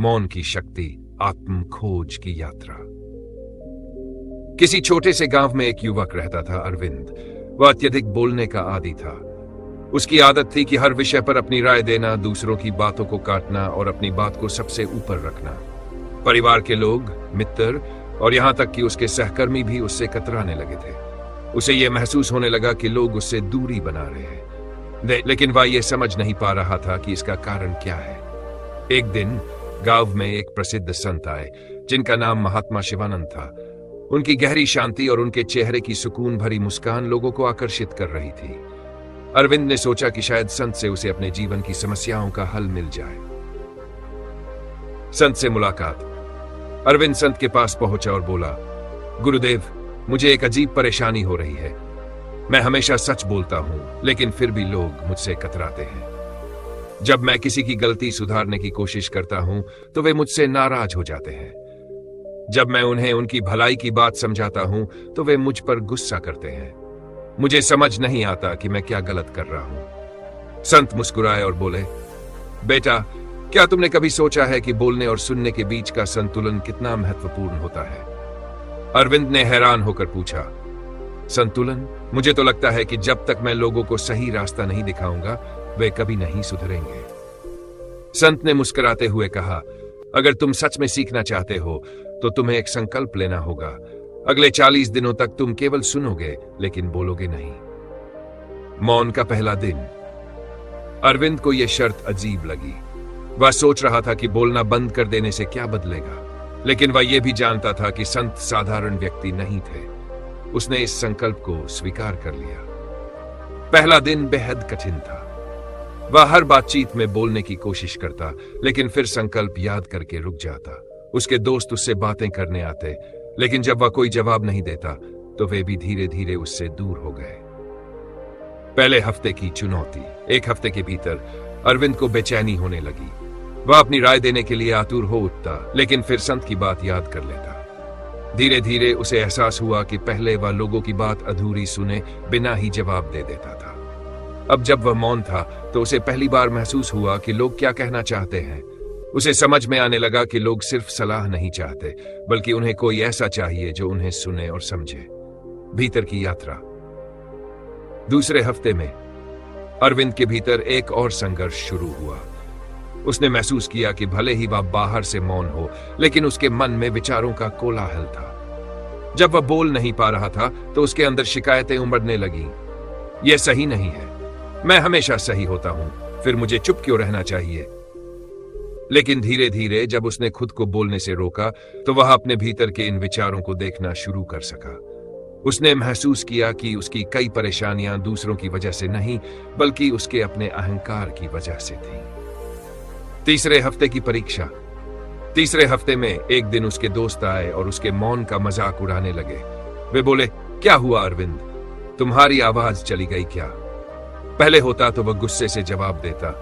मौन की शक्ति, आत्म खोज की यात्रा। किसी छोटे से गांव में एक युवक रहता था, अरविंद। वह अत्यधिक बोलने का आदी था। उसकी आदत थी कि हर विषय पर अपनी राय देना, दूसरों की बातों को काटना और अपनी बात को सबसे ऊपर रखना। परिवार के लोग, मित्र और यहां तक कि उसके सहकर्मी भी उससे कतराने लगे थे। उसे यह महसूस होने लगा कि लोग उससे दूरी बना रहे हैं, लेकिन वह यह समझ नहीं पा रहा था कि इसका कारण क्या है। एक दिन गांव में एक प्रसिद्ध संत आए, जिनका नाम महात्मा शिवानंद था। उनकी गहरी शांति और उनके चेहरे की सुकून भरी मुस्कान लोगों को आकर्षित कर रही थी। अरविंद ने सोचा कि शायद संत से उसे अपने जीवन की समस्याओं का हल मिल जाए। संत से मुलाकात। अरविंद संत के पास पहुंचा और बोला, गुरुदेव, मुझे एक अजीब परेशानी हो रही है। मैं हमेशा सच बोलता हूं, लेकिन फिर भी लोग मुझसे कतराते हैं। जब मैं किसी की गलती सुधारने की कोशिश करता हूं तो वे मुझसे नाराज हो जाते हैं। जब मैं उन्हें उनकी भलाई की बात समझाता हूं तो वे मुझ पर गुस्सा करते हैं। मुझे समझ नहीं आता कि मैं क्या गलत कर रहा हूं। संत मुस्कुराए और बोले, बेटा, क्या तुमने कभी सोचा है कि बोलने और सुनने के बीच का संतुलन कितना महत्वपूर्ण होता है? अरविंद ने हैरान होकर पूछा, संतुलन? मुझे तो लगता है कि जब तक मैं लोगों को सही रास्ता नहीं दिखाऊंगा, वे कभी नहीं सुधरेंगे। संत ने मुस्कुराते हुए कहा, अगर तुम सच में सीखना चाहते हो तो तुम्हें एक संकल्प लेना होगा। अगले 40 दिनों तक तुम केवल सुनोगे, लेकिन बोलोगे नहीं। मौन का पहला दिन। अरविंद को यह शर्त अजीब लगी। वह सोच रहा था कि बोलना बंद कर देने से क्या बदलेगा, लेकिन वह यह भी जानता था कि संत साधारण व्यक्ति नहीं थे। उसने इस संकल्प को स्वीकार कर लिया। पहला दिन बेहद कठिन था। वह हर बातचीत में बोलने की कोशिश करता, लेकिन फिर संकल्प याद करके रुक जाता। उसके दोस्त उससे बातें करने आते, लेकिन जब वह कोई जवाब नहीं देता तो वे भी धीरे धीरे उससे दूर हो गए। पहले हफ्ते की चुनौती। एक हफ्ते के भीतर अरविंद को बेचैनी होने लगी। वह अपनी राय देने के लिए आतुर हो उठता, लेकिन फिर संत की बात याद कर लेता। धीरे धीरे उसे एहसास हुआ कि पहले वह लोगों की बात अधूरी सुने बिना ही जवाब दे देता था। अब जब वह मौन था तो उसे पहली बार महसूस हुआ कि लोग क्या कहना चाहते हैं। उसे समझ में आने लगा कि लोग सिर्फ सलाह नहीं चाहते, बल्कि उन्हें कोई ऐसा चाहिए जो उन्हें सुने और समझे। भीतर की यात्रा। दूसरे हफ्ते में अरविंद के भीतर एक और संघर्ष शुरू हुआ। उसने महसूस किया कि भले ही वह बाहर से मौन हो, लेकिन उसके मन में विचारों का कोलाहल था। जब वह बोल नहीं पा रहा था तो उसके अंदर शिकायतें उमड़ने लगीं। यह सही नहीं है, मैं हमेशा सही होता हूं, फिर मुझे चुप क्यों रहना चाहिए? लेकिन धीरे धीरे जब उसने खुद को बोलने से रोका तो वह अपने भीतर के इन विचारों को देखना शुरू कर सका। उसने महसूस किया कि उसकी कई परेशानियां दूसरों की वजह से नहीं, बल्कि उसके अपने अहंकार की वजह से थी। तीसरे हफ्ते की परीक्षा। तीसरे हफ्ते में एक दिन उसके दोस्त आए और उसके मौन का मजाक उड़ाने लगे। वे बोले, क्या हुआ अरविंद, तुम्हारी आवाज चली गई क्या? पहले होता तो वह गुस्से से जवाब देता,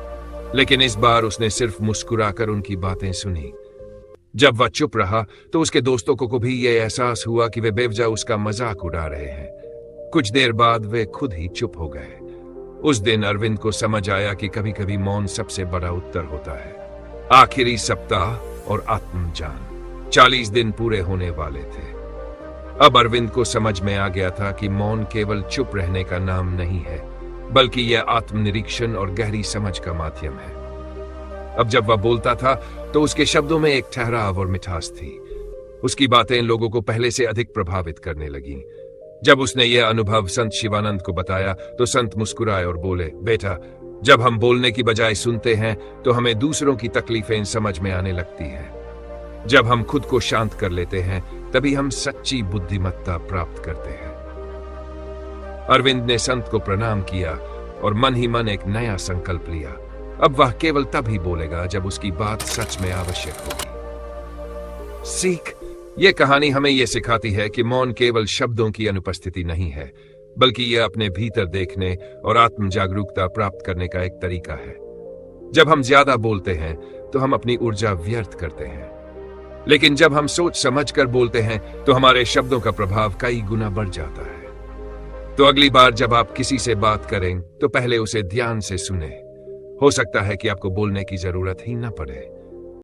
लेकिन इस बार उसने सिर्फ मुस्कुराकर उनकी बातें सुनी। जब वह चुप रहा तो उसके दोस्तों को भी यह एहसास हुआ कि वे बेवजह उसका मजाक उड़ा रहे हैं। कुछ देर बाद वे खुद ही चुप हो गए। उस दिन अरविंद को समझ आया कि कभी कभी मौन सबसे बड़ा उत्तर होता है। आखिरी सप्ताह और आत्मजान। 40 दिन पूरे होने वाले थे। अब अरविंद को समझ में आ गया था कि मौन केवल चुप रहने का नाम नहीं है, बल्कि यह आत्मनिरीक्षण और गहरी समझ का माध्यम है। अब जब वह बोलता था तो उसके शब्दों में एक ठहराव और मिठास थी। उसकी बातें लोगों को पहले से अधिक प्रभावित करने लगीं। जब उसने यह अनुभव संत शिवानंद को बताया तो संत मुस्कुराए और बोले, बेटा, जब हम बोलने की बजाय सुनते हैं तो हमें दूसरों की तकलीफें समझ में आने लगती हैं। जब हम खुद को शांत कर लेते हैं तभी हम सच्ची बुद्धिमत्ता प्राप्त करते हैं। अरविंद ने संत को प्रणाम किया और मन ही मन एक नया संकल्प लिया। अब वह केवल तब ही बोलेगा जब उसकी बात सच में आवश्यक होगी। सीख। यह कहानी हमें यह सिखाती है कि मौन केवल शब्दों की अनुपस्थिति नहीं है, बल्कि यह अपने भीतर देखने और आत्म जागरूकता प्राप्त करने का एक तरीका है। जब हम ज्यादा बोलते हैं तो हम अपनी ऊर्जा व्यर्थ करते हैं, लेकिन जब हम सोच समझ कर बोलते हैं तो हमारे शब्दों का प्रभाव कई गुना बढ़ जाता है। तो अगली बार जब आप किसी से बात करें तो पहले उसे ध्यान से सुने। हो सकता है कि आपको बोलने की जरूरत ही न पड़े।